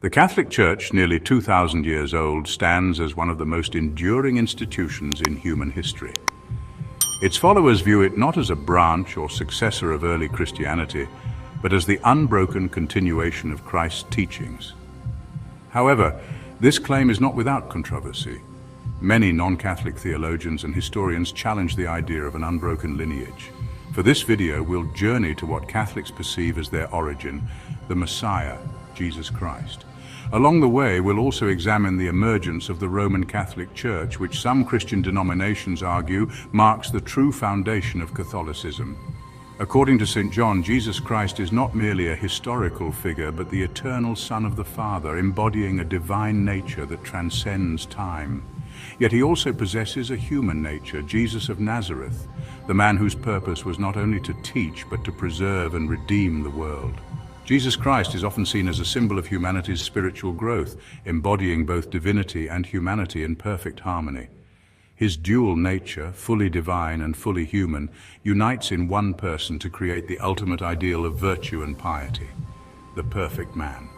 The Catholic Church, nearly 2,000 years old, stands as one of the most enduring institutions in human history. Its followers view it not as a branch or successor of early Christianity, but as the unbroken continuation of Christ's teachings. However, this claim is not without controversy. Many non-Catholic theologians and historians challenge the idea of an unbroken lineage. For this video, we'll journey to what Catholics perceive as their origin, the Messiah, Jesus Christ. Along the way, we'll also examine the emergence of the Roman Catholic Church, which some Christian denominations argue marks the true foundation of Catholicism. According to St. John, Jesus Christ is not merely a historical figure, but the eternal Son of the Father, embodying a divine nature that transcends time. Yet he also possesses a human nature, Jesus of Nazareth, the man whose purpose was not only to teach, but to preserve and redeem the world. Jesus Christ is often seen as a symbol of humanity's spiritual growth, embodying both divinity and humanity in perfect harmony. His dual nature, fully divine and fully human, unites in one person to create the ultimate ideal of virtue and piety, the perfect man.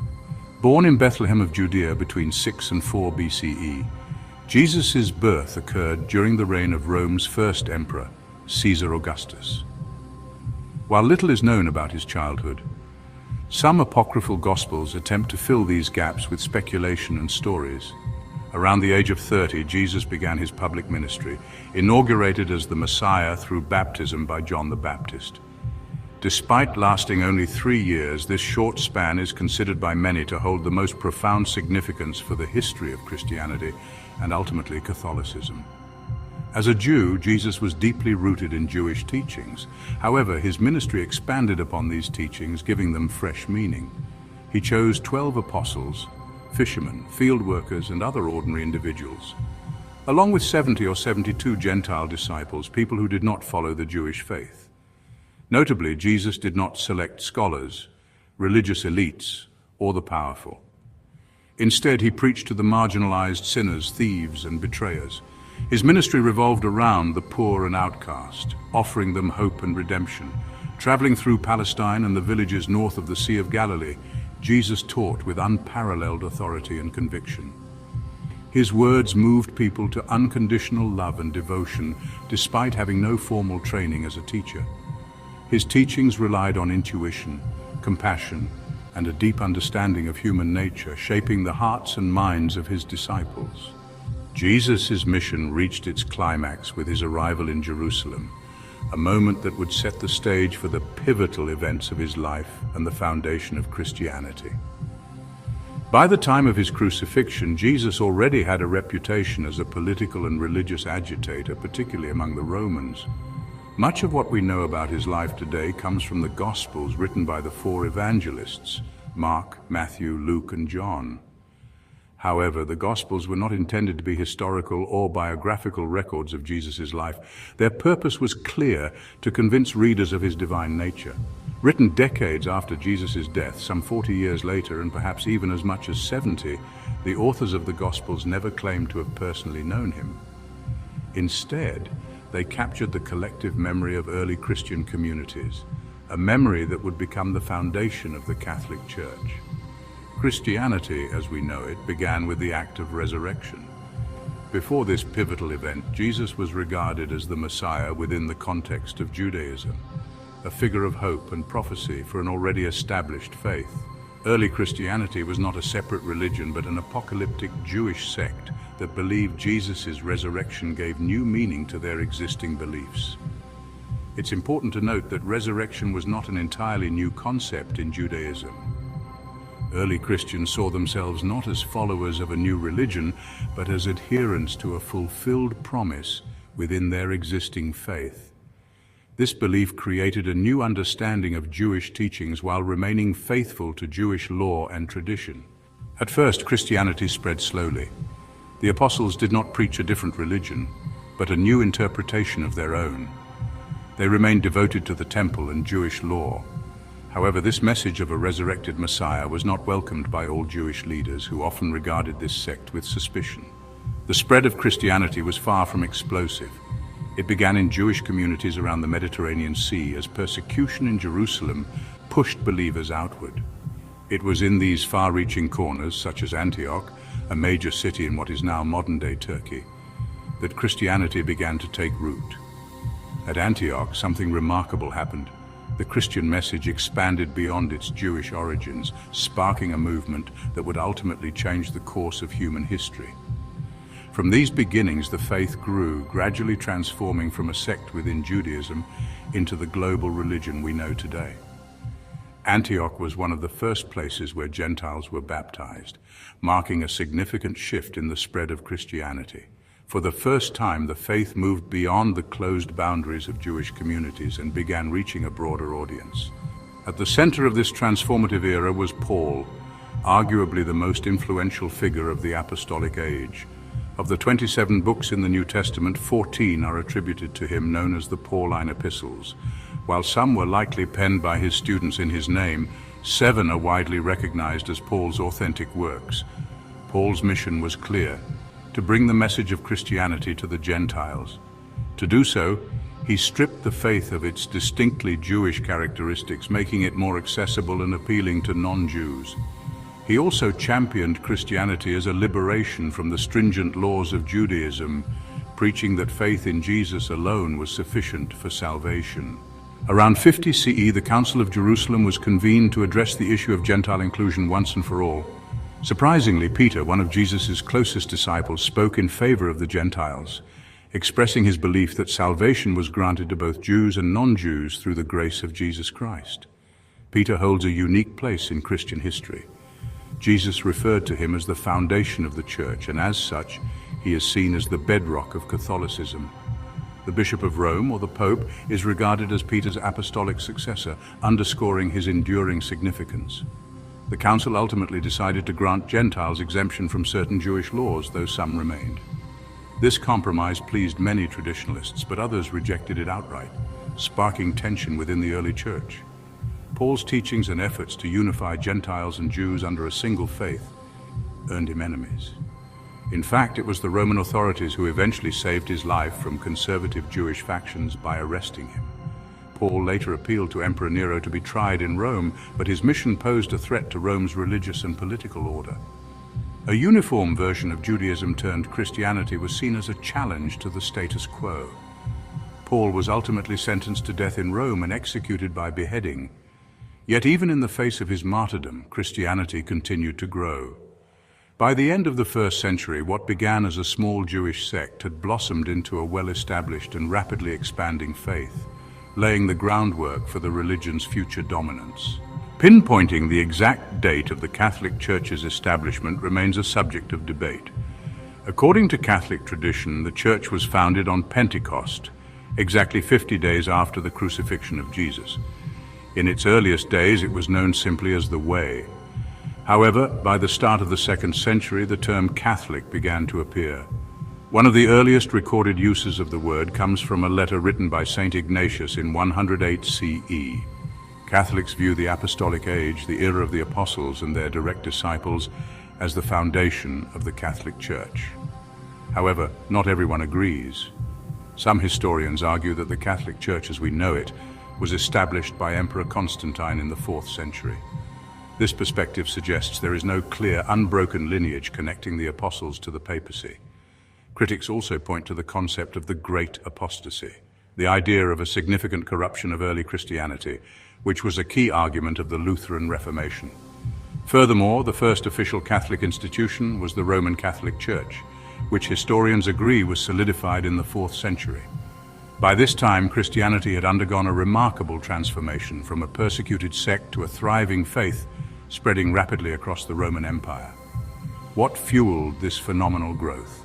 Born in Bethlehem of Judea between 6 and 4 BCE, Jesus' birth occurred during the reign of Rome's first emperor, Caesar Augustus. While little is known about his childhood, some apocryphal Gospels attempt to fill these gaps with speculation and stories. Around the age of 30, Jesus began his public ministry, inaugurated as the Messiah through baptism by John the Baptist. Despite lasting only 3 years, this short span is considered by many to hold the most profound significance for the history of Christianity and ultimately Catholicism. As a Jew, Jesus was deeply rooted in Jewish teachings. However, his ministry expanded upon these teachings, giving them fresh meaning. He chose 12 apostles, fishermen, field workers, and other ordinary individuals, along with 70 or 72 Gentile disciples, people who did not follow the Jewish faith. Notably, Jesus did not select scholars, religious elites, or the powerful. Instead, he preached to the marginalized sinners, thieves, and betrayers. His ministry revolved around the poor and outcast, offering them hope and redemption. Traveling through Palestine and the villages north of the Sea of Galilee, Jesus taught with unparalleled authority and conviction. His words moved people to unconditional love and devotion, despite having no formal training as a teacher. His teachings relied on intuition, compassion, and a deep understanding of human nature, shaping the hearts and minds of his disciples. Jesus' mission reached its climax with his arrival in Jerusalem, a moment that would set the stage for the pivotal events of his life and the foundation of Christianity. By the time of his crucifixion, Jesus already had a reputation as a political and religious agitator, particularly among the Romans. Much of what we know about his life today comes from the Gospels written by the 4 evangelists, Mark, Matthew, Luke, and John. However, the Gospels were not intended to be historical or biographical records of Jesus' life. Their purpose was clear: to convince readers of his divine nature. Written decades after Jesus' death, some 40 years later, and perhaps even as much as 70, the authors of the Gospels never claimed to have personally known him. Instead, they captured the collective memory of early Christian communities, a memory that would become the foundation of the Catholic Church. Christianity, as we know it, began with the act of resurrection. Before this pivotal event, Jesus was regarded as the Messiah within the context of Judaism, a figure of hope and prophecy for an already established faith. Early Christianity was not a separate religion, but an apocalyptic Jewish sect that believed Jesus' resurrection gave new meaning to their existing beliefs. It's important to note that resurrection was not an entirely new concept in Judaism. Early Christians saw themselves not as followers of a new religion, but as adherents to a fulfilled promise within their existing faith. This belief created a new understanding of Jewish teachings while remaining faithful to Jewish law and tradition. At first, Christianity spread slowly. The apostles did not preach a different religion, but a new interpretation of their own. They remained devoted to the temple and Jewish law. However, this message of a resurrected Messiah was not welcomed by all Jewish leaders, who often regarded this sect with suspicion. The spread of Christianity was far from explosive. It began in Jewish communities around the Mediterranean Sea as persecution in Jerusalem pushed believers outward. It was in these far-reaching corners, such as Antioch, a major city in what is now modern-day Turkey, that Christianity began to take root. At Antioch, something remarkable happened. The Christian message expanded beyond its Jewish origins, sparking a movement that would ultimately change the course of human history. From these beginnings, the faith grew, gradually transforming from a sect within Judaism into the global religion we know today. Antioch was one of the first places where Gentiles were baptized, marking a significant shift in the spread of Christianity. For the first time, the faith moved beyond the closed boundaries of Jewish communities and began reaching a broader audience. At the center of this transformative era was Paul, arguably the most influential figure of the apostolic age. Of the 27 books in the New Testament, 14 are attributed to him, known as the Pauline epistles. While some were likely penned by his students in his name, 7 are widely recognized as Paul's authentic works. Paul's mission was clear: to bring the message of Christianity to the Gentiles. To do so, he stripped the faith of its distinctly Jewish characteristics, making it more accessible and appealing to non-Jews. He also championed Christianity as a liberation from the stringent laws of Judaism, preaching that faith in Jesus alone was sufficient for salvation. Around 50 CE, the Council of Jerusalem was convened to address the issue of Gentile inclusion once and for all. Surprisingly, Peter, one of Jesus' closest disciples, spoke in favor of the Gentiles, expressing his belief that salvation was granted to both Jews and non-Jews through the grace of Jesus Christ. Peter holds a unique place in Christian history. Jesus referred to him as the foundation of the church, and as such, he is seen as the bedrock of Catholicism. The Bishop of Rome, or the Pope, is regarded as Peter's apostolic successor, underscoring his enduring significance. The Council ultimately decided to grant Gentiles exemption from certain Jewish laws, though some remained. This compromise pleased many traditionalists, but others rejected it outright, sparking tension within the early church. Paul's teachings and efforts to unify Gentiles and Jews under a single faith earned him enemies. In fact, it was the Roman authorities who eventually saved his life from conservative Jewish factions by arresting him. Paul later appealed to Emperor Nero to be tried in Rome, but his mission posed a threat to Rome's religious and political order. A uniform version of Judaism turned Christianity was seen as a challenge to the status quo. Paul was ultimately sentenced to death in Rome and executed by beheading. Yet even in the face of his martyrdom, Christianity continued to grow. By the end of the 1st century, what began as a small Jewish sect had blossomed into a well-established and rapidly expanding faith, laying the groundwork for the religion's future dominance. Pinpointing the exact date of the Catholic Church's establishment remains a subject of debate. According to Catholic tradition, the Church was founded on Pentecost, exactly 50 days after the crucifixion of Jesus. In its earliest days, it was known simply as the Way. However, by the start of the 2nd century, the term Catholic began to appear. One of the earliest recorded uses of the word comes from a letter written by St. Ignatius in 108 CE. Catholics view the Apostolic Age, the era of the Apostles and their direct disciples, as the foundation of the Catholic Church. However, not everyone agrees. Some historians argue that the Catholic Church as we know it was established by Emperor Constantine in the 4th century. This perspective suggests there is no clear, unbroken lineage connecting the apostles to the papacy. Critics also point to the concept of the Great Apostasy, the idea of a significant corruption of early Christianity, which was a key argument of the Lutheran Reformation. Furthermore, the first official Catholic institution was the Roman Catholic Church, which historians agree was solidified in the 4th century. By this time, Christianity had undergone a remarkable transformation from a persecuted sect to a thriving faith, spreading rapidly across the Roman Empire. What fueled this phenomenal growth?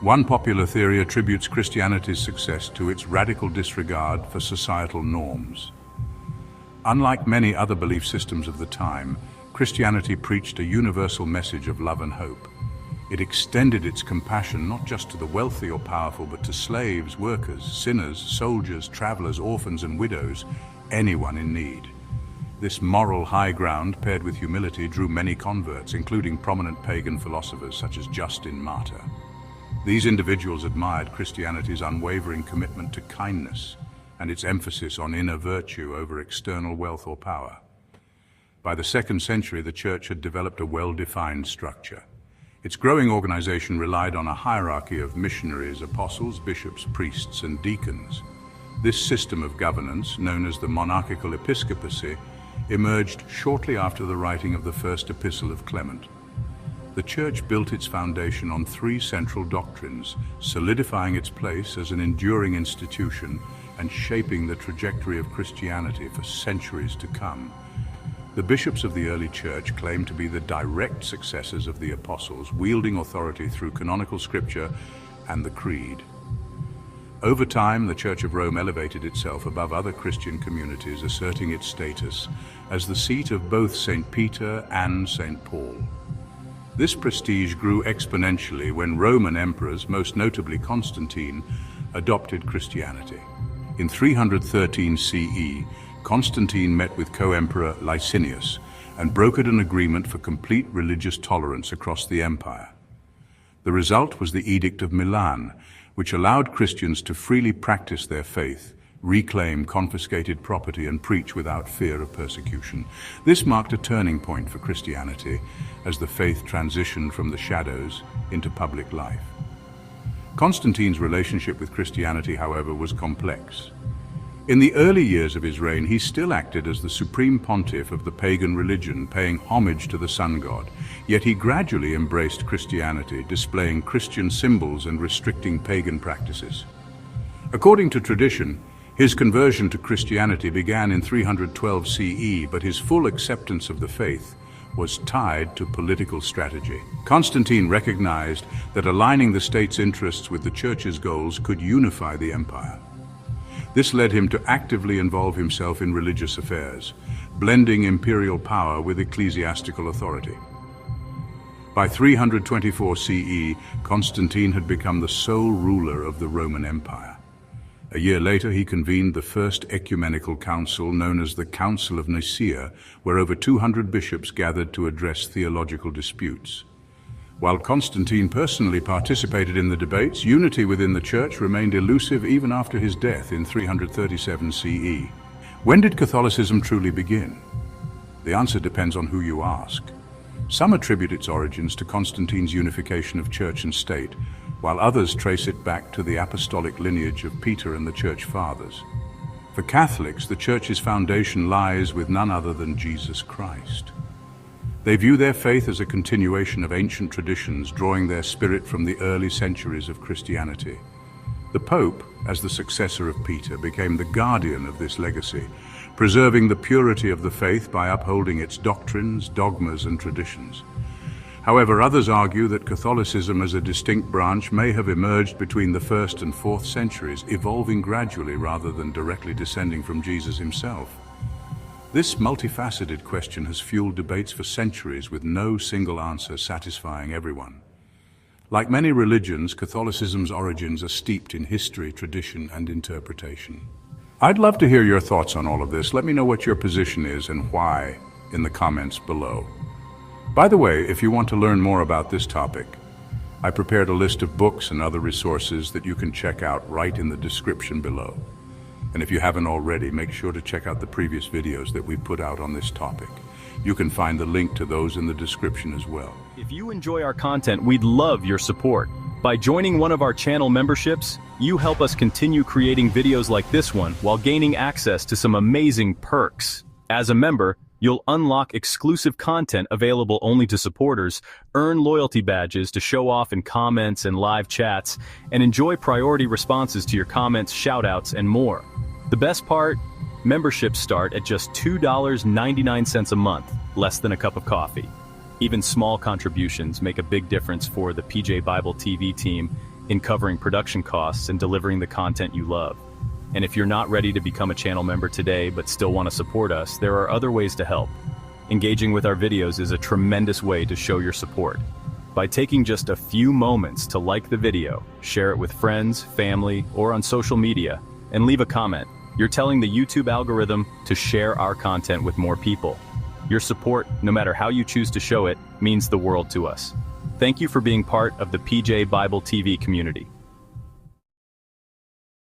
One popular theory attributes Christianity's success to its radical disregard for societal norms. Unlike many other belief systems of the time, Christianity preached a universal message of love and hope. It extended its compassion not just to the wealthy or powerful, but to slaves, workers, sinners, soldiers, travelers, orphans, and widows, anyone in need. This moral high ground, paired with humility, drew many converts, including prominent pagan philosophers such as Justin Martyr. These individuals admired Christianity's unwavering commitment to kindness and its emphasis on inner virtue over external wealth or power. By the 2nd century, the Church had developed a well-defined structure. Its growing organization relied on a hierarchy of missionaries, apostles, bishops, priests, and deacons. This system of governance, known as the monarchical episcopacy, emerged shortly after the writing of the first epistle of Clement. The Church built its foundation on 3 central doctrines, solidifying its place as an enduring institution and shaping the trajectory of Christianity for centuries to come. The bishops of the early Church claimed to be the direct successors of the apostles, wielding authority through canonical scripture and the Creed. Over time, the Church of Rome elevated itself above other Christian communities, asserting its status as the seat of both St. Peter and St. Paul. This prestige grew exponentially when Roman emperors, most notably Constantine, adopted Christianity. In 313 CE, Constantine met with co-emperor Licinius and brokered an agreement for complete religious tolerance across the empire. The result was the Edict of Milan, which allowed Christians to freely practice their faith, reclaim confiscated property, and preach without fear of persecution. This marked a turning point for Christianity as the faith transitioned from the shadows into public life. Constantine's relationship with Christianity, however, was complex. In the early years of his reign, he still acted as the supreme pontiff of the pagan religion, paying homage to the sun god. Yet he gradually embraced Christianity, displaying Christian symbols and restricting pagan practices. According to tradition, his conversion to Christianity began in 312 CE, but his full acceptance of the faith was tied to political strategy. Constantine recognized that aligning the state's interests with the Church's goals could unify the empire. This led him to actively involve himself in religious affairs, blending imperial power with ecclesiastical authority. By 324 CE, Constantine had become the sole ruler of the Roman Empire. A year later, he convened the First Ecumenical Council, known as the Council of Nicaea, where over 200 bishops gathered to address theological disputes. While Constantine personally participated in the debates, unity within the Church remained elusive even after his death in 337 CE. When did Catholicism truly begin? The answer depends on who you ask. Some attribute its origins to Constantine's unification of Church and state, while others trace it back to the apostolic lineage of Peter and the Church Fathers. For Catholics, the Church's foundation lies with none other than Jesus Christ. They view their faith as a continuation of ancient traditions, drawing their spirit from the early centuries of Christianity. The Pope, as the successor of Peter, became the guardian of this legacy, preserving the purity of the faith by upholding its doctrines, dogmas, and traditions. However, others argue that Catholicism as a distinct branch may have emerged between the 1st and 4th centuries, evolving gradually rather than directly descending from Jesus himself. This multifaceted question has fueled debates for centuries with no single answer satisfying everyone. Like many religions, Catholicism's origins are steeped in history, tradition, and interpretation. I'd love to hear your thoughts on all of this. Let me know what your position is and why in the comments below. By the way, if you want to learn more about this topic, I prepared a list of books and other resources that you can check out right in the description below. And if you haven't already, make sure to check out the previous videos that we put out on this topic. You can find the link to those in the description as well. If you enjoy our content, we'd love your support. By joining one of our channel memberships, you help us continue creating videos like this one while gaining access to some amazing perks. As a member, you'll unlock exclusive content available only to supporters, earn loyalty badges to show off in comments and live chats, and enjoy priority responses to your comments, shoutouts, and more. The best part? Memberships start at just $2.99 a month, less than a cup of coffee. Even small contributions make a big difference for the PJ Bible TV team in covering production costs and delivering the content you love. And if you're not ready to become a channel member today but still want to support us, there are other ways to help. Engaging with our videos is a tremendous way to show your support. By taking just a few moments to like the video, share it with friends, family, or on social media, and leave a comment, you're telling the YouTube algorithm to share our content with more people. Your support, no matter how you choose to show it, means the world to us. Thank you for being part of the PJ Bible TV community.